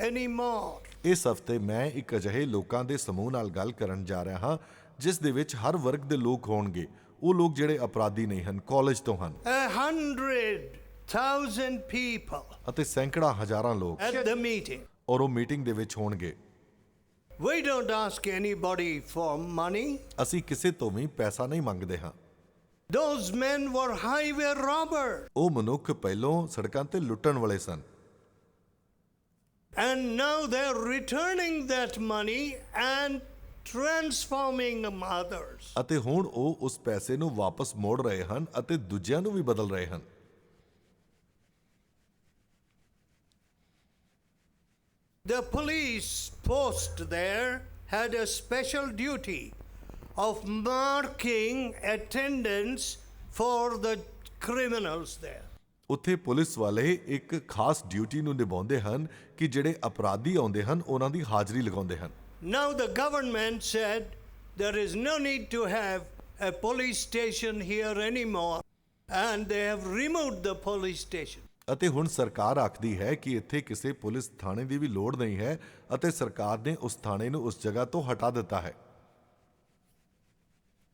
anymore. ਇਸ ਹਫ਼ਤੇ ਮੈਂ ਇੱਕ ਅਜਿਹੇ ਲੋਕਾਂ ਦੇ ਸਮੂਹ ਨਾਲ ਗੱਲ ਕਰਨ ਜਾ ਰਿਹਾ ਹਾਂ ਜਿਸ ਦੇ ਵਿੱਚ ਹਰ ਵਰਗ ਦੇ ਲੋਕ ਹੋਣਗੇ। ਉਹ ਲੋਕ ਜਿਹੜੇ ਅਪਰਾਧੀ ਨਹੀਂ ਹਨ, ਕਾਲਜ ਤੋਂ ਹਨ। 100,000 people ਅਤੇ ਸੈਂਕੜਾ ਹਜ਼ਾਰਾਂ ਲੋਕ at the meeting. ਔਰ ਉਹ ਮੀਟਿੰਗ ਦੇ ਵਿੱਚ ਹੋਣਗੇ। We don't ask anybody for money. ਅਸੀਂ ਕਿਸੇ ਤੋਂ ਵੀ ਪੈਸਾ ਨਹੀਂ ਮੰਗਦੇ ਹਾਂ। Those men were highway robbers. ਉਹ ਮਨੁੱਖ ਪਹਿਲੋਂ ਸੜਕਾਂ ਤੇ ਲੁੱਟਣ ਵਾਲੇ ਸਨ And now they're returning that money and transforming others. ਅਤੇ ਹੁਣ ਉਹ ਉਸ ਪੈਸੇ ਨੂੰ ਵਾਪਸ ਮੋੜ ਰਹੇ ਹਨ ਅਤੇ ਦੂਜਿਆਂ ਨੂੰ ਵੀ ਬਦਲ ਰਹੇ ਹਨ। The police post there had a special duty of marking attendance for the criminals there. ਉੱਥੇ ਪੁਲਿਸ ਵਾਲੇ ਇੱਕ ਖਾਸ ਡਿਊਟੀ ਨੂੰ ਨਿਭਾਉਂਦੇ ਹਨ ਕਿ ਜਿਹੜੇ ਅਪਰਾਧੀ ਆਉਂਦੇ ਹਨ ਉਹਨਾਂ ਦੀ ਹਾਜ਼ਰੀ ਲਗਾਉਂਦੇ ਹਨ। Now the government said there is no need to have a police station here anymore, and they have removed the police station. ਅਤੇ ਹੁਣ ਸਰਕਾਰ ਆਖਦੀ ਹੈ ਕਿ ਇੱਥੇ ਕਿਸੇ ਪੁਲਿਸ ਥਾਣੇ ਦੀ ਵੀ ਲੋੜ ਨਹੀਂ ਹੈ ਅਤੇ ਸਰਕਾਰ ਨੇ ਉਸ ਥਾਣੇ ਨੂੰ ਉਸ ਜਗ੍ਹਾ ਤੋਂ ਹਟਾ ਦਿੱਤਾ ਹੈ।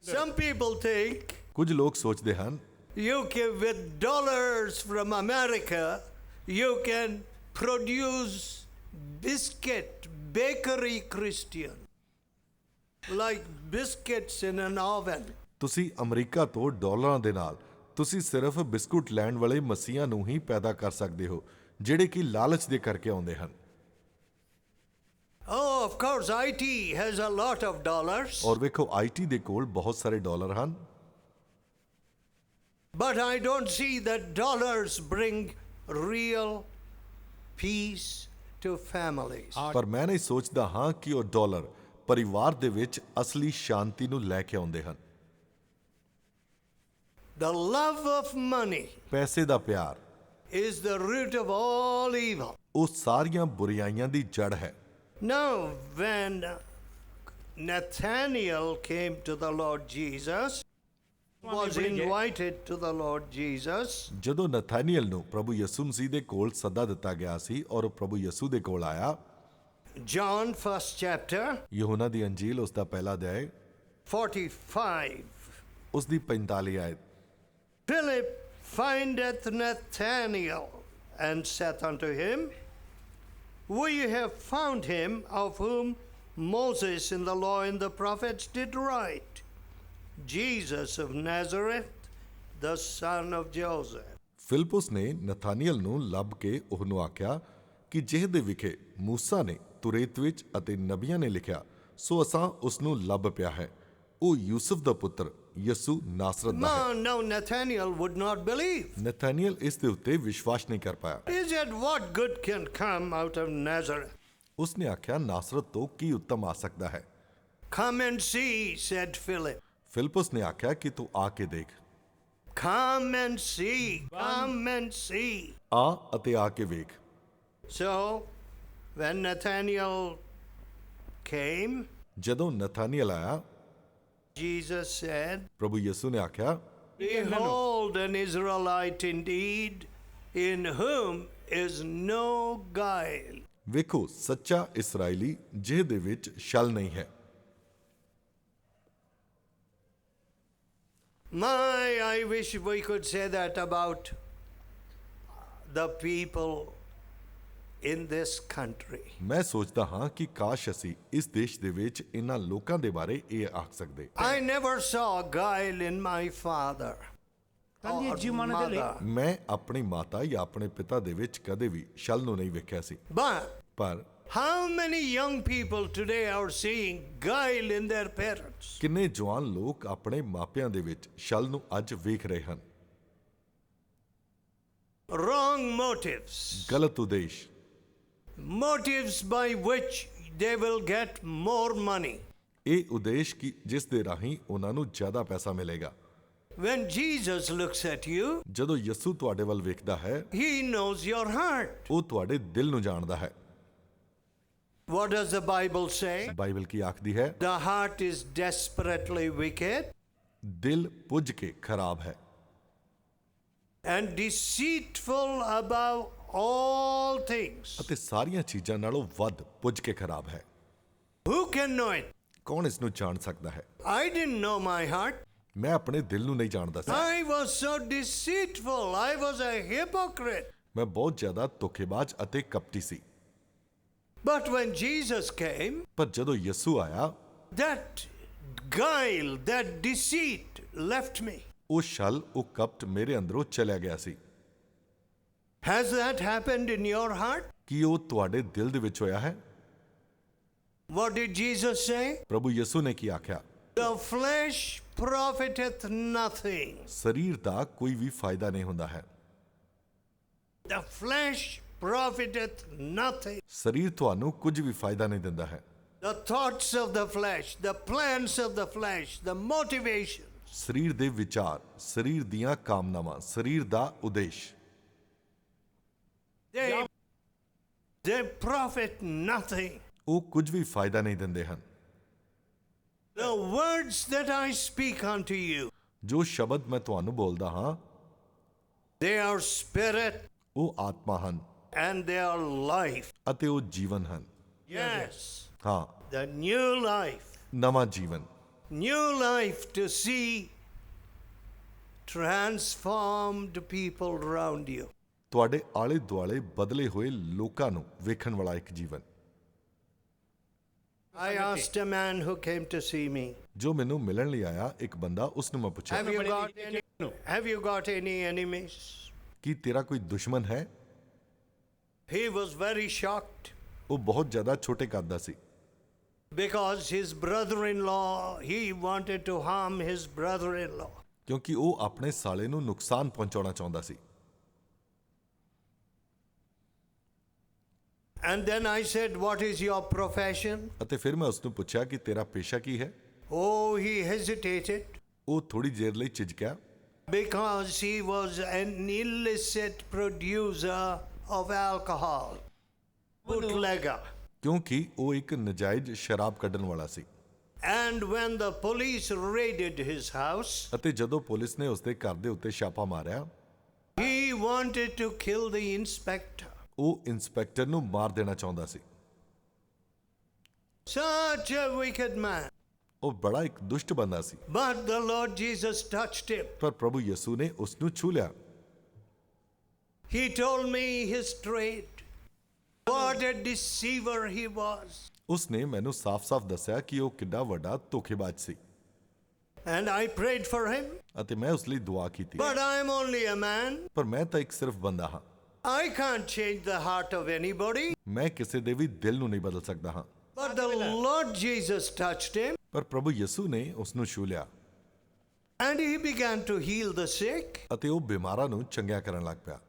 Some people think ਕੁਝ ਲੋਕ ਸੋਚਦੇ ਹਨ you can, with dollars from America, you can produce biscuit, bakery Christian, like biscuits in an oven. ਤੁਸੀਂ ਅਮਰੀਕਾ ਤੋਂ ਡਾਲਰਾਂ ਦੇ ਨਾਲ ਤੁਸੀਂ ਸਿਰਫ ਬਿਸਕੁਟ ਲੈਣ ਵਾਲੇ ਮਸੀਹਾਂ ਨੂੰ ਹੀ ਪੈਦਾ ਕਰ ਸਕਦੇ ਹੋ ਜਿਹੜੇ ਕਿ ਲਾਲਚ ਦੇ ਕਰਕੇ ਆਉਂਦੇ ਹਨ। Oh, of course, IT has a lot of dollars. ਔਰ ਵੇਖੋ IT ਦੇ ਕੋਲ ਬਹੁਤ ਸਾਰੇ ਡਾਲਰ ਹਨ। But I don't see that dollars bring real peace to families. ਪਰ ਮੈਂ ਨਹੀਂ ਸੋਚਦਾ ਹਾਂ ਕਿ ਉਹ ਡਾਲਰ ਪਰਿਵਾਰ ਦੇ ਵਿੱਚ ਅਸਲੀ ਸ਼ਾਂਤੀ ਨੂੰ ਲੈ ਕੇ ਆਉਂਦੇ ਹਨ। The love of money ਪੈਸੇ ਦਾ ਪਿਆਰ is the root of all evil. ਉਹ ਸਾਰੀਆਂ ਬੁਰਾਈਆਂ ਦੀ ਜੜ ਹੈ। Now, when Nathanael came to the Lord Jesus, was invited to the Lord Jesus, ਜਦੋਂ ਨਥਾਨੀਅਲ ਨੂੰ ਪ੍ਰਭੂ ਯਿਸੂ ਮਸੀਹ ਦੇ ਕੋਲ ਸੱਦਾ ਦਿੱਤਾ ਗਿਆ ਸੀ ਔਰ ਉਹ ਪ੍ਰਭੂ ਯਿਸੂ ਦੇ ਕੋਲ ਆਇਆ, John 1st chapter, ਯਹੋਨਾ ਦੀ ਅੰਜੀਲ ਉਸ ਦਾ ਪਹਿਲਾ ਅਧਿਆਇ 45. ਉਸ ਦੀ 45 ਆਇਤ। Philip findeth Nathanael and saith unto him, We have found him of whom Moses in the law and the prophets did write, Jesus of Nazareth, the son of Joseph. ਫਿਲਿਪੁਸ ਨੇ Nathaniel ਨੂੰ ਲੱਭ ਕੇ ਉਹਨੂੰ ਆਖਿਆ ਕਿ ਜਿਹਦੇ ਵਿਖੇ ਮੂਸਾ ਨੇ ਤੁਰੇਤ ਵਿੱਚ ਅਤੇ ਨਬੀਆਂ ਨੇ ਲਿਖਿਆ, ਸੋ ਅਸਾਂ ਉਸ ਨੂੰ ਲੱਭ ਪਿਆ ਹੈ, ਉਹ ਯੂਸਫ ਦਾ ਪੁੱਤਰ ਯਸੂ ਨਾਸਰਤ ਦਾ ਹੈ। No, Nathanael would not believe. Nathaniel ਇਸ ਦੇ ਉੱਤੇ ਵਿਸ਼ਵਾਸ ਨਹੀਂ ਕਰ ਪਾਇਆ। He said, What good can come out of Nazareth? ਉਸਨੇ ਆਖਿਆ ਨਾਸਰਤ ਤੋਂ ਕੀ ਉੱਤਮ ਆ ਸਕਦਾ ਹੈ? Come and see, said Philip. ਫਿਲਿਪੁਸ ਨੇ ਆਖਿਆ ਕਿ ਤੂੰ ਆ ਕੇ ਦੇਖ। Come and see, come and see. ਆ ਅਤੇ ਆ ਕੇ ਵੇਖ। So, when Nathanael came, ਜਦੋਂ ਨਥਾਨੀਅਲ ਆਇਆ, Jesus said, ਪ੍ਰਭੂ ਯਿਸੂ ਨੇ ਆਖਿਆ, Behold an Israelite indeed, in whom is no guile. ਵੇਖੋ ਸੱਚਾ ਇਸਰਾਏਲੀ ਜਿਹਦੇ ਵਿੱਚ ਛਲ ਨਹੀਂ ਹੈ। I wish we could say that about the people in this country. ਮੈਂ ਸੋਚਦਾ ਹਾਂ ਕਿ ਕਾਸ਼ ਅਸੀਂ ਇਸ ਦੇਸ਼ ਦੇ ਵਿੱਚ ਇਹਨਾਂ ਲੋਕਾਂ ਦੇ ਬਾਰੇ ਇਹ ਆਖ ਸਕਦੇ। I never saw guile in my father Tanti or giumane delle- mother. ਮੈਂ ਆਪਣੀ ਮਾਤਾ ਜਾਂ ਆਪਣੇ ਪਿਤਾ ਦੇ ਵਿੱਚ ਕਦੇ ਵੀ ਛਲ ਨੂੰ ਨਹੀਂ ਵੇਖਿਆ ਸੀ। But ਪਰ how many young people today are seeing guile in their parents? ਕਿੰਨੇ ਜਵਾਨ ਲੋਕ ਆਪਣੇ ਮਾਪਿਆਂ ਦੇ ਵਿੱਚ ਛਲ ਨੂੰ ਅੱਜ ਵੇਖ ਰਹੇ ਹਨ। Wrong motives. ਗਲਤ ਉਦੇਸ਼, Motives by which they will get more money. ਇਹ ਉਦੇਸ਼ ਕਿ ਜਿਸ ਦੇ ਰਾਹੀਂ ਉਹਨਾਂ ਨੂੰ ਜ਼ਿਆਦਾ ਪੈਸਾ ਮਿਲੇਗਾ। When Jesus looks at you, ਜਦੋਂ ਯਿਸੂ ਤੁਹਾਡੇ ਵੱਲ ਵੇਖਦਾ ਹੈ, he knows your heart. ਉਹ ਤੁਹਾਡੇ ਦਿਲ ਨੂੰ ਜਾਣਦਾ ਹੈ। What does the Bible say? Bible ਕੀ ਆਖਦੀ ਹੈ? The heart is desperately wicked ਦਿਲ ਪੁੱਜ ਕੇ ਖਰਾਬ ਹੈ and deceitful above all things. ਅਤੇ ਸਾਰੀਆਂ ਚੀਜ਼ਾਂ ਨਾਲੋਂ ਵੱਧ ਪੁੱਜ ਕੇ ਖਰਾਬ ਹੈ। Who can know it? ਕੌਣ ਇਸ ਨੂੰ ਜਾਣ ਸਕਦਾ ਹੈ? I didn't know my heart. ਮੈਂ ਆਪਣੇ ਦਿਲ ਨੂੰ ਨਹੀਂ ਜਾਣਦਾ ਸੀ। I was so deceitful. I was a hypocrite. ਮੈਂ ਬਹੁਤ ਜ਼ਿਆਦਾ ਧੋਖੇਬਾਜ਼ ਅਤੇ ਕਪਟੀ ਸੀ। But when Jesus came, ਪਰ ਜਦੋਂ ਯਿਸੂ ਆਇਆ, that guile, that deceit left me. ਉਹ ਛਲ, ਉਹ ਕਪਟ ਮੇਰੇ ਅੰਦਰੋਂ ਚਲਿਆ ਗਿਆ ਸੀ। Has that happened in your heart? ਕੀ ਉਹ ਤੁਹਾਡੇ ਦਿਲ ਦੇ ਵਿੱਚ ਹੋਇਆ ਹੈ? What did Jesus say? ਪ੍ਰਭੂ ਯਿਸੂ ਨੇ ਕੀ ਆਖਿਆ? The flesh profiteth nothing. ਸਰੀਰ ਦਾ ਕੋਈ ਵੀ ਫਾਇਦਾ ਨਹੀਂ ਹੁੰਦਾ ਹੈ। The flesh profiteth nothing. ਸਰੀਰ ਤੁਹਾਨੂੰ ਕੁਝ ਵੀ ਫਾਇਦਾ ਨਹੀਂ ਦਿੰਦਾ ਹੈ। The thoughts of the flesh, the plans of the flesh, the motivations, ਸਰੀਰ ਦੇ ਵਿਚਾਰ, ਸਰੀਰ ਦੀਆਂ ਕਾਮਨਾਵਾਂ, ਸਰੀਰ ਦਾ ਉਦੇਸ਼, they profit nothing. ਉਹ ਕੁਝ ਵੀ ਫਾਇਦਾ ਨਹੀਂ ਦਿੰਦੇ ਹਨ। The words that I speak unto you, ਜੋ ਸ਼ਬਦ ਮੈਂ ਤੁਹਾਨੂੰ ਬੋਲਦਾ ਹਾਂ, they are spirit ਉਹ ਆਤਮਾ ਹਨ and they are life. ਅਤੇ ਉਹ ਜੀਵਨ ਹਨ। Yes, ਹਾਂ, the new life. ਨਵਾਂ ਜੀਵਨ, New life to see transformed people around you. ਤੁਹਾਡੇ ਆਲੇ ਦੁਆਲੇ ਬਦਲੇ ਹੋਏ ਲੋਕਾਂ ਨੂੰ ਵੇਖਣ ਵਾਲਾ ਇੱਕ ਜੀਵਨ। I asked a man who came to see me, ਜੋ ਮੈਨੂੰ ਮਿਲਣ ਲਈ ਆਇਆ ਇੱਕ ਬੰਦਾ, ਉਸ ਨੂੰ ਮੈਂ ਪੁੱਛਿਆ, have you got any enemies? ਕੀ ਤੇਰਾ ਕੋਈ ਦੁਸ਼ਮਣ ਹੈ? He was very shocked ਉਹ ਬਹੁਤ ਜ਼ਿਆਦਾ ਛੋਟੇ ਕੱਦ ਦਾ ਸੀ, because his brother-in-law, he wanted to harm his brother-in-law. ਕਿਉਂਕਿ ਉਹ ਆਪਣੇ ਸਾਲੇ ਨੂੰ ਨੁਕਸਾਨ ਪਹੁੰਚਾਉਣਾ ਚਾਹੁੰਦਾ ਸੀ। And then I said, what is your profession? ਅਤੇ ਫਿਰ ਮੈਂ ਉਸ ਨੂੰ ਪੁੱਛਿਆ ਕਿ ਤੇਰਾ ਪੇਸ਼ਾ ਕੀ ਹੈ? Oh, he hesitated ਉਹ ਥੋੜੀ ਦੇਰ ਲਈ ਝਿਜਕਿਆ, because he was an illicit producer of alcohol, bootlegger. ਕਿਉਂਕਿ ਉਹ ਇੱਕ ਨਜਾਇਜ਼ ਸ਼ਰਾਬ ਕੱਢਣ ਵਾਲਾ ਸੀ। And when the police raided his house, ਅਤੇ ਜਦੋਂ ਪੁਲਿਸ ਨੇ ਉਸ ਦੇ ਘਰ ਦੇ ਉੱਤੇ ਛਾਪਾ ਮਾਰਿਆ, he wanted to kill the inspector. ਉਹ ਇੰਸਪੈਕਟਰ ਨੂੰ ਮਾਰ ਦੇਣਾ ਚਾਹੁੰਦਾ ਸੀ। Such a wicked man. ਉਹ ਬੜਾ ਇੱਕ ਦੁਸ਼ਟ ਬੰਦਾ ਸੀ। But the Lord Jesus touched him. ਪਰ ਪ੍ਰਭੂ ਯਿਸੂ ਨੇ ਉਸ ਨੂੰ ਛੂ ਲਿਆ। He told me his trade. What a deceiver he was. ਉਸ ਨੇ ਮੈਨੂੰ ਸਾਫ਼-ਸਾਫ਼ ਦੱਸਿਆ ਕਿ ਉਹ ਕਿੰਨਾ ਵੱਡਾ ਧੋਖੇਬਾਜ਼ ਸੀ। And I prayed for him. ਅਤੇ ਮੈਂ ਉਸ ਲਈ ਦੁਆ ਕੀਤੀ। But I'm only a man. ਪਰ ਮੈਂ ਤਾਂ ਇੱਕ ਸਿਰਫ ਬੰਦਾ ਹਾਂ। I can't change the heart of anybody. ਮੈਂ ਕਿਸੇ ਦੇ ਵੀ ਦਿਲ ਨੂੰ ਨਹੀਂ ਬਦਲ ਸਕਦਾ ਹਾਂ। But the Lord Jesus touched him. ਪਰ ਪ੍ਰਭੂ ਯਿਸੂ ਨੇ ਉਸ ਨੂੰ ਛੂ ਲਿਆ And he began to heal the sick ਅਤੇ ਉਹ ਬਿਮਾਰਾਂ ਨੂੰ ਚੰਗਿਆ ਕਰਨ ਲੱਗ ਪਿਆ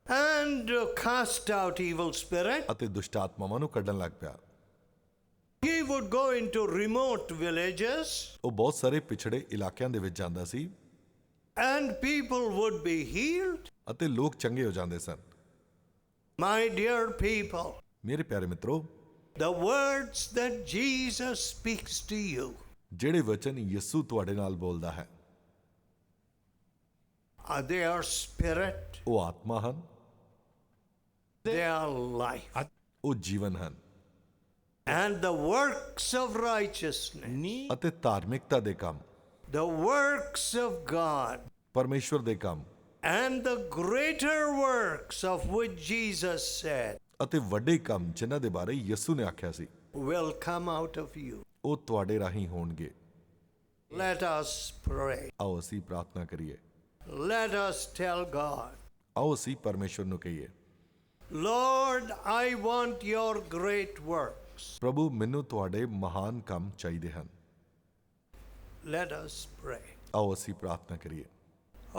and cast out evil spirit. ਅਤੇ ਦੁਸ਼ਟ ਆਤਮਾਵਾਂ ਨੂੰ ਕੱਢਣ ਲੱਗ ਪਿਆ। He would go into remote villages ਉਹ ਬਹੁਤ ਸਾਰੇ ਪਿਛੜੇ ਇਲਾਕਿਆਂ ਦੇ ਵਿੱਚ ਜਾਂਦਾ ਸੀ and people would be healed. ਅਤੇ ਲੋਕ ਚੰਗੇ ਹੋ ਜਾਂਦੇ ਸਨ। My dear people, ਮੇਰੇ ਪਿਆਰੇ ਮਿੱਤਰੋ, the words that Jesus speaks to you, ਜਿਹੜੇ ਵਚਨ ਯਿਸੂ ਤੁਹਾਡੇ ਨਾਲ ਬੋਲਦਾ ਹੈ, they are spirit, ਉਹ ਆਤਮਾ ਹਨ, they are life. ਉਹ ਜੀਵਨ ਹਨ And the works of righteousness, ਅਤੇ ਧਾਰਮਿਕਤਾ ਦੇ ਕੰਮ, the works of God, ਪਰਮੇਸ਼ਵਰ ਦੇ ਕੰਮ and the greater works of which Jesus said, ਅਤੇ ਵੱਡੇ ਕੰਮ ਜਿਨ੍ਹਾਂ ਦੇ ਬਾਰੇ ਯਿਸੂ ਨੇ ਆਖਿਆ ਸੀ will come out of you. ਉਹ ਤੁਹਾਡੇ ਰਾਹੀਂ ਹੋਣਗੇ। Let us pray. ਆਓ ਅਸੀਂ ਪ੍ਰਾਰਥਨਾ ਕਰੀਏ। Let us tell God, ਆਓ ਅਸੀਂ ਪਰਮੇਸ਼ਵਰ ਨੂੰ ਕਹੀਏ, Lord, I want your great works. ਪ੍ਰਭੂ ਮੈਨੂੰ ਤੁਹਾਡੇ ਮਹਾਨ ਕੰਮ ਚਾਹੀਦੇ ਹਨ। Let us pray. ਆਓ ਅਸੀਂ ਪ੍ਰਾਰਥਨਾ ਕਰੀਏ।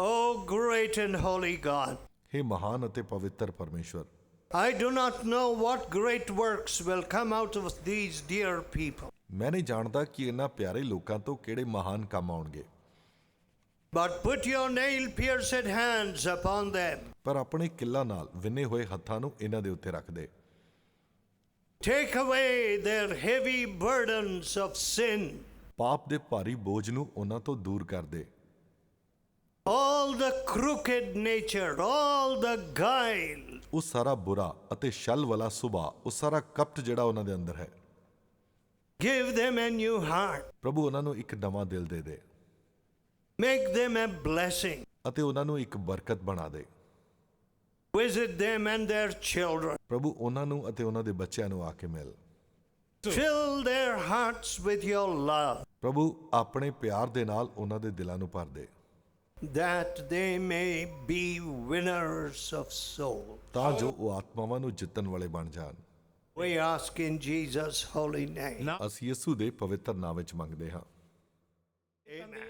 Oh, great and holy God, ਹੇ ਮਹਾਨ ਅਤੇ ਪਵਿੱਤਰ ਪਰਮੇਸ਼ਵਰ, I do not know what great works will come out of these dear people, ਮੈਂ ਨਹੀਂ ਜਾਣਦਾ ਕਿ ਇਹਨਾਂ ਪਿਆਰੇ ਲੋਕਾਂ ਤੋਂ ਕਿਹੜੇ ਮਹਾਨ ਕੰਮ ਆਉਣਗੇ, but put your nail-pierced hands upon them. ਪਰ ਆਪਣੇ ਕਿੱਲਾਂ ਨਾਲ ਵਿੰਨੇ ਹੋਏ ਹੱਥਾਂ ਨੂੰ ਇਹਨਾਂ ਦੇ ਉੱਤੇ ਰੱਖ ਦੇ। Take away their heavy burdens of sin, ਪਾਪ ਦੇ ਭਾਰੀ ਬੋਝ ਨੂੰ ਉਹਨਾਂ ਤੋਂ ਦੂਰ ਕਰ ਦੇ। all the crooked nature, all the guile, ਉਹ ਸਾਰਾ ਬੁਰਾ ਅਤੇ ਛਲ ਵਾਲਾ ਸੁਭਾਅ, ਉਹ ਸਾਰਾ ਕਪਟ ਜਿਹੜਾ ਉਹਨਾਂ ਦੇ ਅੰਦਰ ਹੈ, give them a new heart, ਪ੍ਰਭੂ ਉਹਨਾਂ ਨੂੰ ਇੱਕ ਨਵਾਂ ਦਿਲ ਦੇ ਦੇ make them a blessing, ਅਤੇ ਉਹਨਾਂ ਨੂੰ ਇੱਕ ਬਰਕਤ ਬਣਾ ਦੇ। visit them and their children, ਪ੍ਰਭੂ ਉਹਨਾਂ ਨੂੰ ਅਤੇ ਉਹਨਾਂ ਦੇ ਬੱਚਿਆਂ ਨੂੰ ਆ ਕੇ ਮਿਲ। fill their hearts with your love, ਪ੍ਰਭੂ ਆਪਣੇ ਪਿਆਰ ਦੇ ਨਾਲ ਉਹਨਾਂ ਦੇ ਦਿਲਾਂ ਨੂੰ ਭਰ ਦੇ, that they may be winners of souls. ਤਾਂ ਜੋ ਉਹ ਆਤਮਾਵਾਂ ਨੂੰ ਜਿੱਤਣ ਵਾਲੇ ਬਣ ਜਾਣ। We ask in Jesus' holy name. ਅਸੀਂ ਯਿਸੂ ਦੇ ਪਵਿੱਤਰ ਨਾਮ ਵਿੱਚ ਮੰਗਦੇ ਹਾਂ। Amen.